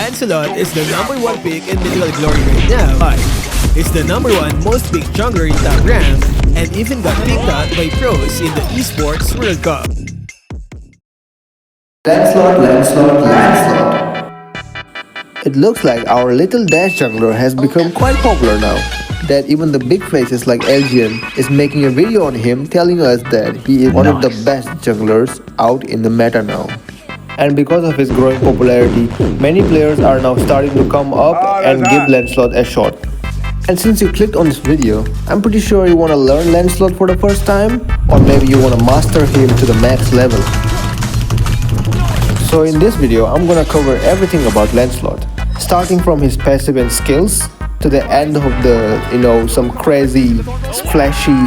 Lancelot is the #1 pick in Mythical Glory right now. But he's the #1 most picked jungler in top rank and even got picked out by pros in the Esports World Cup. Lancelot, Lancelot, Lancelot. It looks like our little dash jungler has become quite popular now, that even the big faces like LGN is making a video on him telling us that he is one of the best junglers out in the meta now. And because of his growing popularity, many players are now starting to come up and give Lancelot a shot. And since you clicked on this video, I'm pretty sure you want to learn Lancelot for the first time, or maybe you want to master him to the max level. So in this video, I'm gonna cover everything about Lancelot, starting from his passive and skills to the end of the, some crazy, flashy,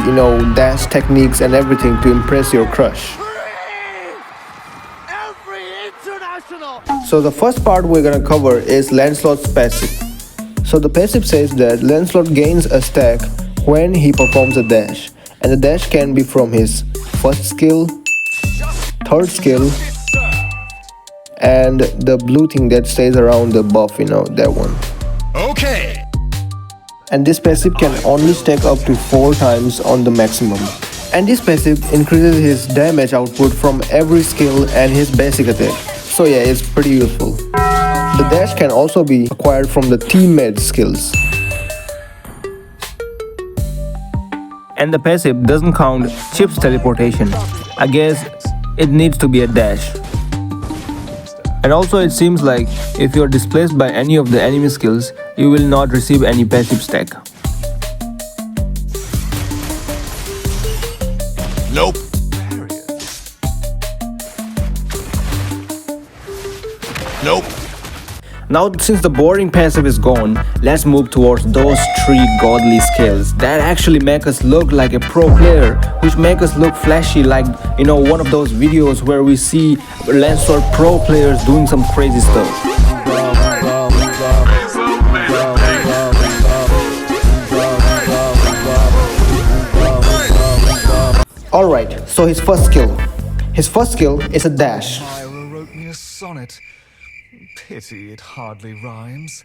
dash techniques and everything to impress your crush. So the first part we're gonna cover is Lancelot's passive. So the passive says that Lancelot gains a stack when he performs a dash, and the dash can be from his first skill, third skill, and the blue thing that stays around the buff, that one. Okay. And this passive can only stack up to 4 times on the maximum. And this passive increases his damage output from every skill and his basic attack. So yeah, it's pretty useful. The dash can also be acquired from the teammate skills. And the passive doesn't count Chip's teleportation. I guess it needs to be a dash. And also it seems like if you are displaced by any of the enemy skills, you will not receive any passive stack. Nope. Nope. Now since the boring passive is gone, let's move towards those 3 godly skills that actually make us look like a pro player, which make us look flashy like, one of those videos where we see Lancelot pro players doing some crazy stuff. Alright, so his first skill. His first skill is a dash. Wrote me a sonnet. Pity it hardly rhymes.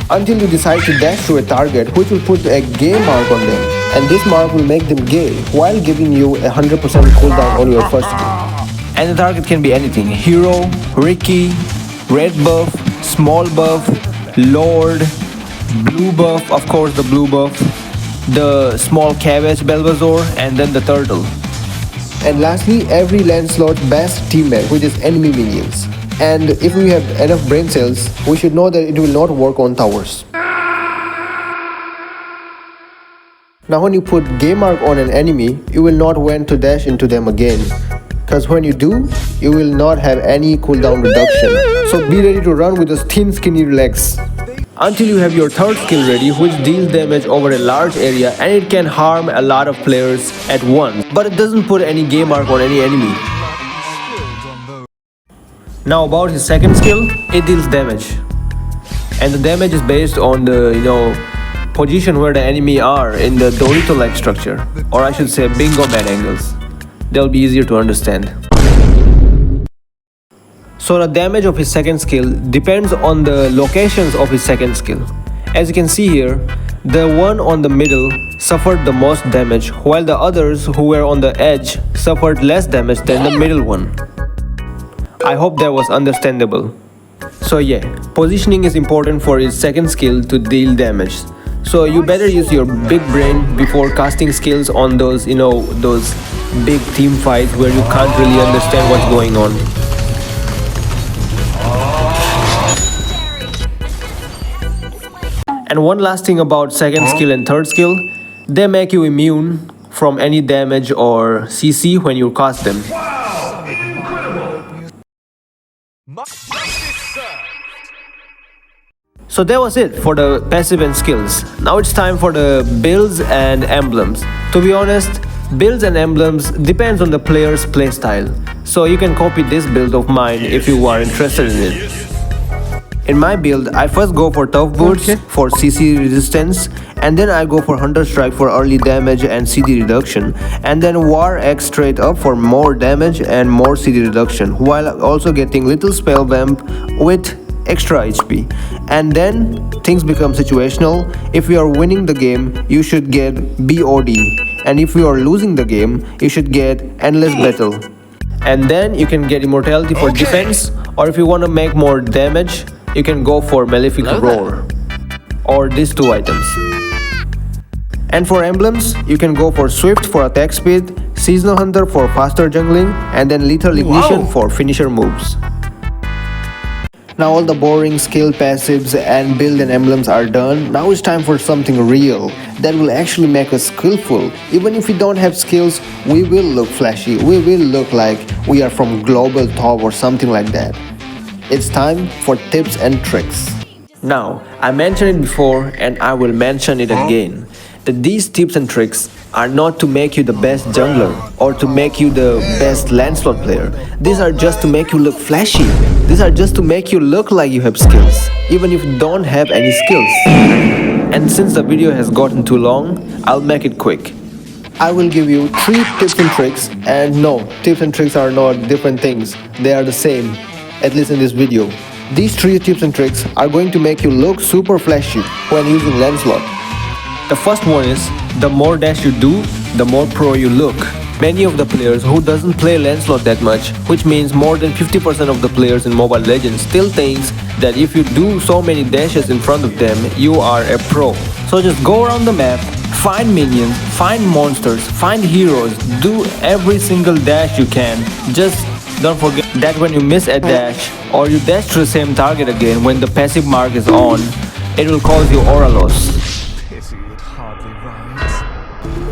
Until you decide to dash to a target which will put a gay mark on them, and this mark will make them gay while giving you 100% cooldown on your first skill. And the target can be anything: hero, Ricky, red buff, small buff, lord, blue buff, of course the blue buff, the small cabbage Belbazaur, and then the turtle. And lastly, every Lancelot's best teammate, which is enemy minions. And if we have enough brain cells, we should know that it will not work on towers. Now when you put gay mark on an enemy, you will not want to dash into them again. Because when you do, you will not have any cooldown reduction. So be ready to run with those thin skinny legs. Until you have your third skill ready, which deals damage over a large area and it can harm a lot of players at once. But it doesn't put any gay mark on any enemy. Now about his second skill, it deals damage. And the damage is based on the, position where the enemy are in the Dorito-like structure. Or I should say bingo man angles. They'll be easier to understand. So the damage of his second skill depends on the locations of his second skill. As you can see here, the one on the middle suffered the most damage, while the others who were on the edge suffered less damage than the middle one. I hope that was understandable. So yeah, positioning is important for his second skill to deal damage. So you better use your big brain before casting skills on those, those big team fights where you can't really understand what's going on. And one last thing about second skill and third skill, they make you immune from any damage or CC when you cast them. So that was it for the passive and skills. Now it's time for the builds and emblems. To be honest, builds and emblems depends on the player's playstyle. So you can copy this build of mine if you are interested in it. In my build, I first go for Tough Boots for CC resistance, and then I go for Hunter Strike for early damage and CD reduction, and then War X straight up for more damage and more CD reduction, while also getting Little Spell Vamp with extra HP. And then things become situational. If you are winning the game, you should get BOD. And if you are losing the game, you should get Endless Battle. And then you can get Immortality for defense, or if you want to make more damage, you can go for Malefic Roar, or these two items. And for emblems, you can go for Swift for attack speed, Seasonal Hunter for faster jungling, and then Lethal Ignition for finisher moves. Now all the boring skill passives and build and emblems are done. Now it's time for something real that will actually make us skillful. Even if we don't have skills, we will look flashy. We will look like we are from global top or something like that. It's time for tips and tricks. Now, I mentioned it before and I will mention it again, that these tips and tricks are not to make you the best jungler or to make you the best Lancelot player. These are just to make you look flashy. These are just to make you look like you have skills, even if you don't have any skills. And since the video has gotten too long, I'll make it quick. I will give you 3 tips and tricks, and no, tips and tricks are not different things. They are the same, at least in this video. These 3 tips and tricks are going to make you look super flashy when using Lancelot. The first one is, the more dash you do, the more pro you look. Many of the players who doesn't play Lancelot that much, which means more than 50% of the players in Mobile Legends still thinks that if you do so many dashes in front of them, you are a pro. So just go around the map, find minions, find monsters, find heroes, do every single dash you can. Just don't forget that when you miss a dash or you dash to the same target again when the passive mark is on, it will cause you aura loss.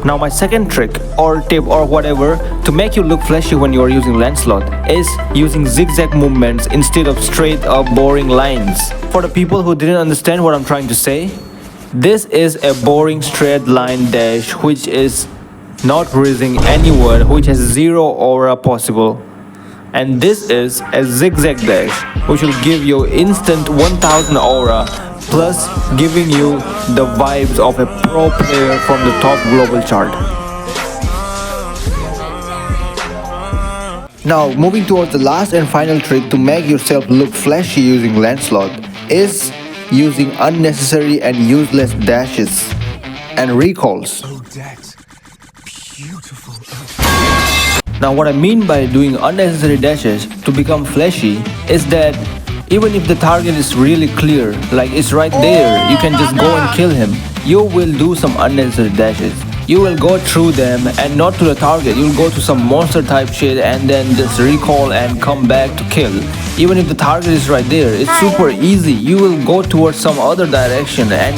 Now my second trick or tip or whatever to make you look flashy when you are using Lancelot is using zigzag movements instead of straight up boring lines. For the people who didn't understand what I'm trying to say, this is a boring straight line dash which is not raising anyone, which has 0 aura possible. And this is a zigzag dash which will give you instant 1000 aura, plus giving you the vibes of a pro player from the top global chart. Now moving towards the last and final trick to make yourself look flashy using Lancelot is using unnecessary and useless dashes and recalls. Odette, beautiful. Now what I mean by doing unnecessary dashes to become flashy is that even if the target is really clear, like it's right there, you can just go and kill him, you will do some unnecessary dashes. You will go through them and not to the target, you'll go to some monster type shit and then just recall and come back to kill. Even if the target is right there, it's super easy. You will go towards some other direction and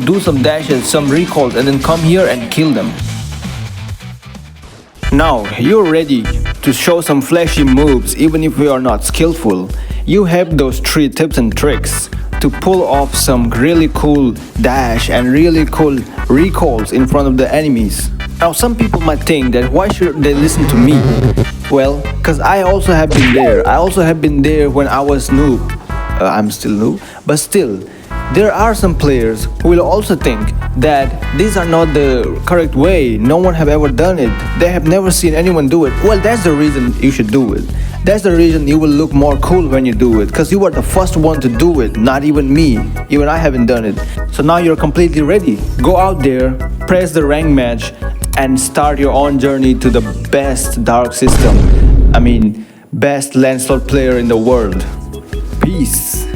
do some dashes, some recalls, and then come here and kill them. Now you're ready to show some flashy moves even if you are not skillful. You have those 3 tips and tricks to pull off some really cool dash and really cool recalls in front of the enemies. Now some people might think that why should they listen to me? Well, cause I also have been there. I also have been there when I was noob. I'm still noob, but still. There are some players who will also think that these are not the correct way, no one have ever done it, they have never seen anyone do it. Well, that's the reason you should do it. That's the reason you will look more cool when you do it, because you are the first one to do it, not even me. Even I haven't done it. So now you're completely ready. Go out there, press the rank match, and start your own journey to the best dark system. Best Lancelot player in the world. Peace.